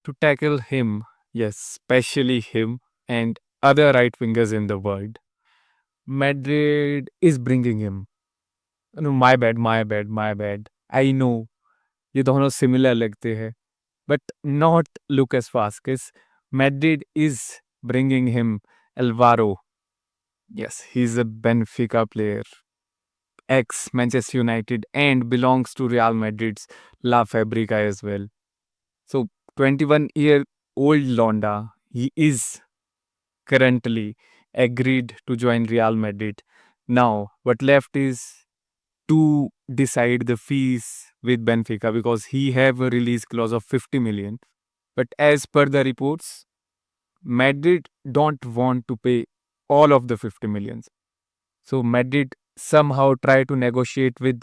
to tackle him, yes, especially him and other right wingers in the world. Madrid is bringing him. No, my bad. I know ये दोनों similar लगते हैं, but not Lucas Vasquez. Madrid is bringing him Alvaro. Yes, he's a Benfica player, ex Manchester United, and belongs to Real Madrid's La Fabrica as well. So, 21-year-old Londa, he is currently agreed to join Real Madrid. Now, what left is to decide the fees with Benfica because he have a release clause of 50 million. But as per the reports, Madrid don't want to pay all of the 50 millions. So Madrid somehow try to negotiate with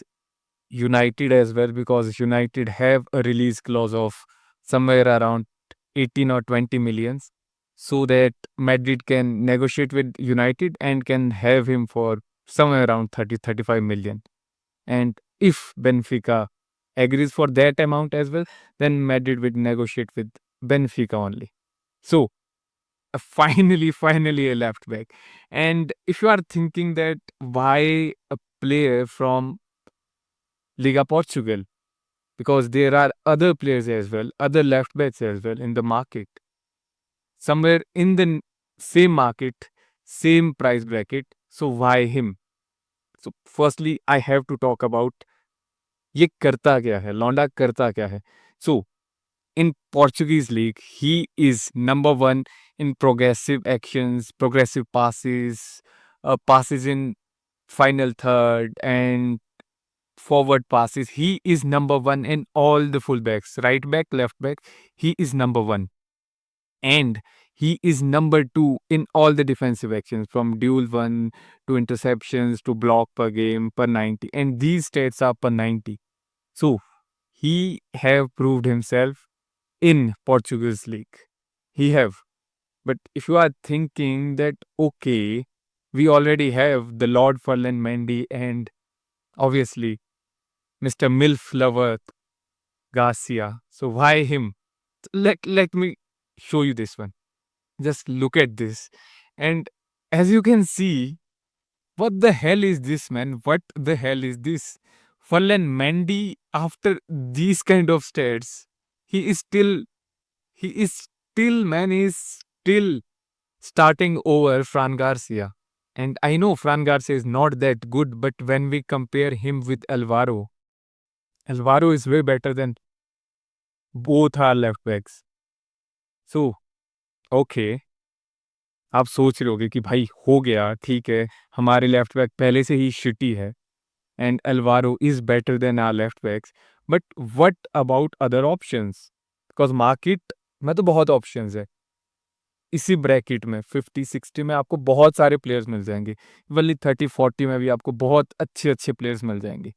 United as well because United have a release clause of somewhere around 18 or 20 millions so that Madrid can negotiate with United and can have him for somewhere around 30-35 million. And if Benfica agrees for that amount as well, then Madrid will negotiate with Benfica only. So finally a left back. And if you are thinking that why a player from Liga Portugal, because there are other players as well, other left backs as well in the market, somewhere in the same market, same price bracket. So why him? So firstly, I have to talk about ये करता क्या है, लौंडा करता क्या है. So in Portuguese league, he is number one in progressive actions, progressive passes, passes in final third, and forward passes. He is number one in all the fullbacks, right back, left back. He is number one. And he is number two in all the defensive actions from duel one to interceptions to block per game per 90. And these stats are per 90. So he have proved himself in Portugal's league. He have. But if you are thinking that, okay, we already have the Lord Ferland Mendy and obviously Mr. Milf lover Garcia. So why him? Let me show you this one. Just look at this. And as you can see, what the hell is this, man? What the hell is this? Ferland Mendy, after these kind of stats, he is still he is still starting over Fran Garcia. And I know Fran Garcia is not that good, but when we compare him with Alvaro is way better than both our left backs. So, okay, आप सोच रहे होगे कि भाई हो गया, ठीक है, हमारे लेफ्ट बैक पहले से ही शिटी है and Alvaro is better than our left backs. But what about other options? Because market में तो बहुत options है. इसी ब्रैकेट में 50-60 में आपको बहुत सारे प्लेयर्स मिल जाएंगे. इवनली 30-40 में भी आपको बहुत अच्छे प्लेयर्स मिल जाएंगे.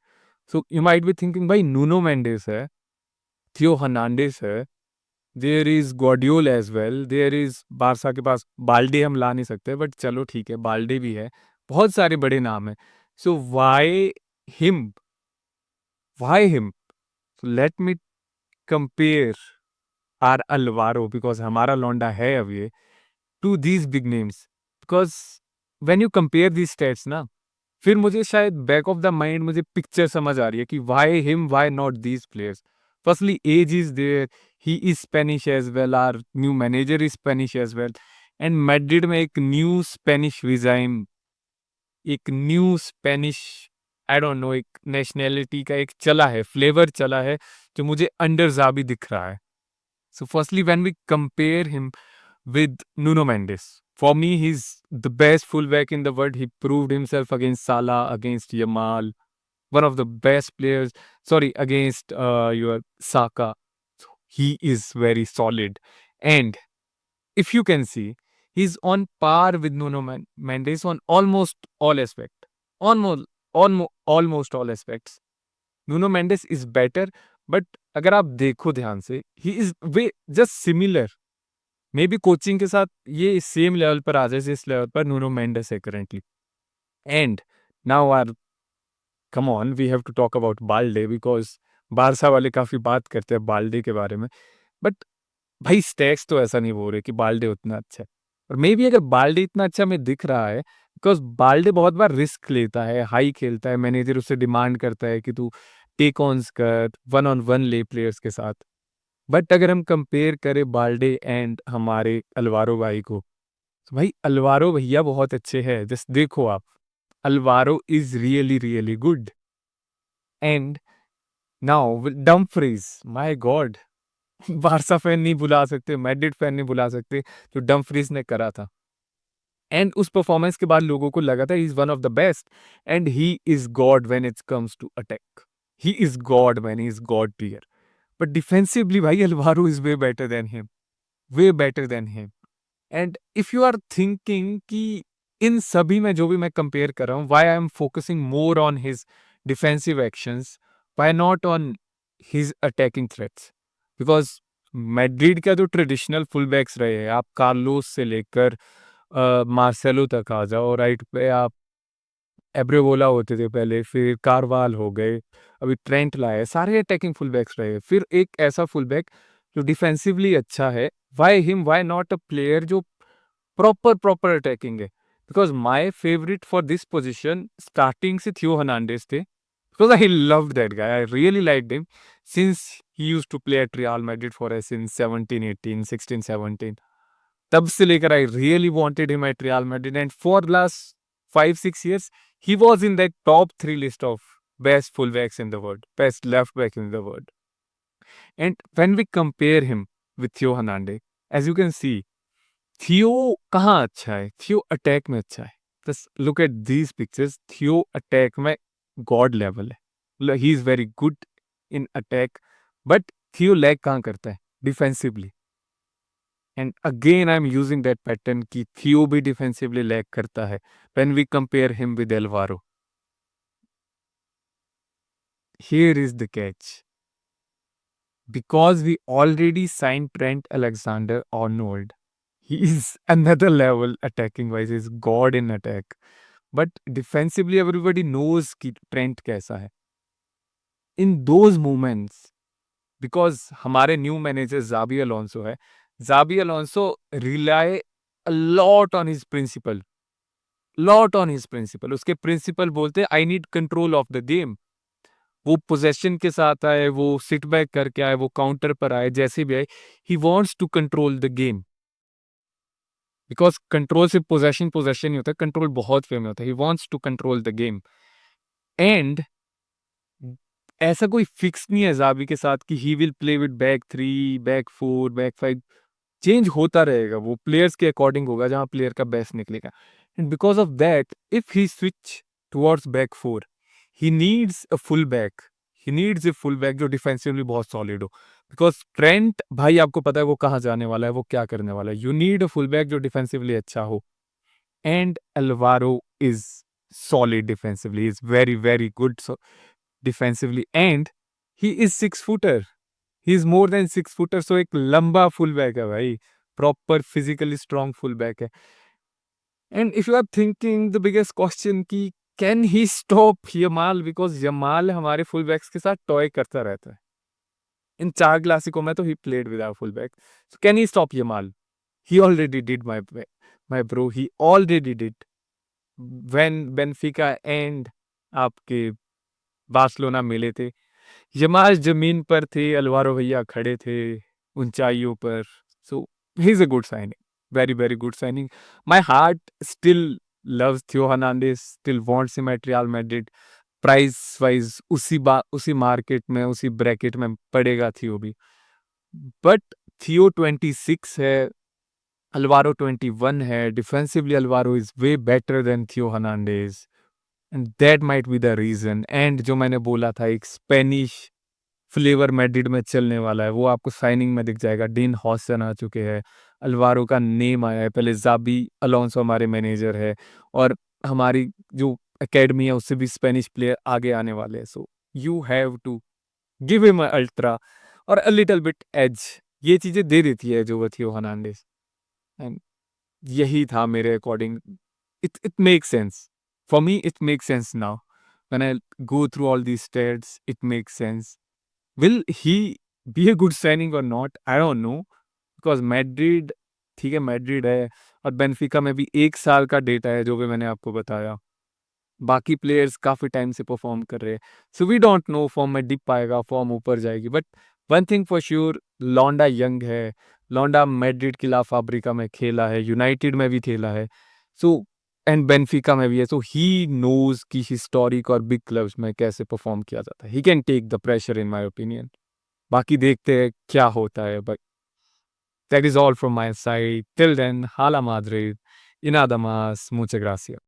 So you might be thinking भाई नूनो मेंडेस है, थियो हर्नांडेस है, there is Gvardiol as well, there is Barca के पास बाल्डे हम ला नहीं सकते बट चलो ठीक है बाल्डे भी है, बहुत सारे बड़े नाम है. So him why him let me compare our Alvaro because हमारा लौंडा है अब ये to these big names because when you compare these stats ना फिर मुझे शायद बैक ऑफ द माइंड मुझे पिक्चर समझ आ रही है कि why him why not these players. Firstly, age is there, he is Spanish as well, our new manager is Spanish as well, and Madrid में एक न्यू स्पेनिश regime, एक new Spanish I don't know एक nationality का एक चला है, flavour चला है जो मुझे अंडर जाबी दिख रहा है. So firstly, when we compare him with Nuno Mendes, for me, he's the best fullback in the world. He proved himself against Salah, against Yamal, one of the best players. Sorry, against your Saka. So he is very solid. And if you can see, he's on par with Nuno Mendes on almost all aspects. Almost all aspects. Nuno Mendes is better, but अगर आप देखो ध्यान से, he is way just similar. May be coaching के साथ ये same level पर आ जाए जिस लेवल पर नूनो मेंडेस है currently. And now are come on we have to talk about Balde because Barca वाले काफ़ी बात करते हैं बाल्डे के बारे में. बट भाई स्टैक्स तो ऐसा नहीं बोल रहे कि बाल्डे उतना अच्छा है, और मे बी अगर बाल्डे इतना अच्छा हमें दिख रहा है बिकॉज बाल्डे बहुत बार रिस्क लेता है, हाई खेलता है, मैनेजर उससे डिमांड करता है कि तू टेक ऑन्स कर, वन ऑन वन ले प्लेयर्स के साथ। बट अगर हम कंपेयर करें बाल्डे एंड हमारे अलवारो भाई को, तो भाई अलवारो भैया बहुत अच्छे हैं, जस्ट देखो आप, Alvaro is really really good. And now Dumfries, my God, Barça fan नहीं बुला सकते, मैड्रिड फैन नहीं बुला सकते जो डम्फ्रीज ने करा था। एंड उस परफॉर्मेंस के बाद लोगों को लगा था he is one of the best, and he is god when it comes to attack, he is god man, he is god tier. But defensively भाई Alvaro is way better than him, way better than him. And if you are thinking कि इन सभी में जो भी मैं compare कर रहा हूँ, why I am focusing more on his defensive actions, why not on his attacking threats, because Madrid का जो ट्रेडिशनल फुल बैक्स रहे हैं, आप कार्लोस से लेकर मार्सेलो तक आ जाओ, राइट पे आप एब्रेवोला होते थे पहले, फिर कारवाल हो गए, अभी ट्रेंट लाए, सारे अटैकिंग फुल बैक्स रहे, फिर एक ऐसा फुल बैक जो डिफेंसिवली अच्छा है, why him, why not a player जो प्रॉपर प्रॉपर अटैकिंग है। Because my favourite for this position starting से थियो हर्नांडेज थे, because I love that guy, I really like him since he used to play at Real Madrid for us in 17 18 16 17, तब से लेकर I really wanted him at Real Madrid, and for last 5 6 years he was in that top 3 list of best fullbacks in the world, best left back in the world. And when we compare him with Theo Hernandez, as you can see, थियो कहाँ अच्छा है, थियो attack में अच्छा है। Just look at these pictures, Theo attack में god level है, he is very good in attack, but Theo lag कहाँ करता है, defensively. And again I am using that pattern कि थियो भी डिफेंसिवली लैग करता है when we compare him with Alvaro. Here is the catch, because we already signed Trent Alexander-Arnold. He is another level attacking wise. He's god in attack. But defensively, everybody knows कि Trent कैसा है. In those moments, because हमारे new manager Xabi Alonso है, Xabi Alonso rely a lot on his principle. Lot on his principle. उसके principle बोलते हैं I need control of the game. वो possession के साथ आए, वो सिट बैक करके आए, वो काउंटर पर आए, जैसे भी आए, he wants to control the game, because control सिर्फ पोजेशन पोजेशन नहीं होता, कंट्रोल बहुत वे में होता है, he wants to control the game. And ऐसा कोई फिक्स नहीं है जाबी के साथ कि he will play with back 3 back 4 back 5, change होता रहेगा, वो प्लेयर्स के अकॉर्डिंग होगा जहां प्लेयर का बेस्ट निकलेगा। And because of that if he switch towards back 4, he needs a full back, he needs a full back जो defensively बहुत सॉलिड हो, बिकॉज ट्रेंट भाई आपको पता है वो कहाँ जाने वाला है, वो क्या करने वाला है, you need a full back जो डिफेंसिवली अच्छा हो। And Alvaro is solid defensively, is very very good defensively, and he is 6 footer, he is more than 6 footer, so एक लंबा फुल बैक है भाई, proper physically strong full back है। And if you are thinking the biggest question की can he stop Yamal, because Yamal हमारे full backs के साथ toy करता रहता है, इन 4 क्लासिको में तो he played with our full back, so can he stop Yamal? He already did my bro, he already did when Benfica and आपके Barcelona मिले थे, यमाल जमीन पर थे, अलवारो भैया खड़े थे ऊंचाइयों पर, so he is a good signing, very very good signing. My heart still loves Theo Hernandez, still wants him at Real Madrid. Price wise उसी मार्केट में उसी ब्रैकेट में पड़ेगा थियो भी, बट थियो 26 है, अल्वारो 21 है, defensively Alvaro is way better than Theo Hernandez, and that might be the reason. And जो मैंने बोला था एक स्पेनिश फ्लेवर मैड्रिड में चलने वाला है, वो आपको साइनिंग में दिख जाएगा, डीन हॉसन आ चुके हैं, अल्वारो का नेम आया है, पहले जाबी अलोंसो हमारे मैनेजर है, और हमारी जो एकेडमी है उससे भी स्पेनिश प्लेयर आगे आने वाले हैं, so you have to give him ultra और अ लिटिल बिट एज, ये चीजें दे देती है जो थियो हर्नांडेज। एंड यही था मेरे according, it makes sense for me, it makes sense now when I go through all these states, it makes sense. Will he be a good signing or not? I don't know. Because Madrid, ठीक है, Madrid है और Benfica में भी 1 साल का data है जो भी मैंने आपको बताया। बाकी प्लेयर्स काफ़ी टाइम से परफ़ॉर्म कर रहे हैं। So we don't know form में डिप आएगा, फॉर्म ऊपर जाएगी। But one thing for sure, लौंडा यंग है। लौंडा मैड्रिड के खिलाफ अफ्रीका में खेला है, यूनाइटेड में भी खेला है। सो एंड बेनफिका में भी है। सो ही नोज़ कि हिस्टोरिक और बिग क्लब्स में कैसे परफ़ॉर्म किया जाता है। He can take the pressure in my opinion. बाकी देखते हैं क्या होता है, but that is all from my side. Till then, Hala Madrid, in आदामास, मुचas gracias.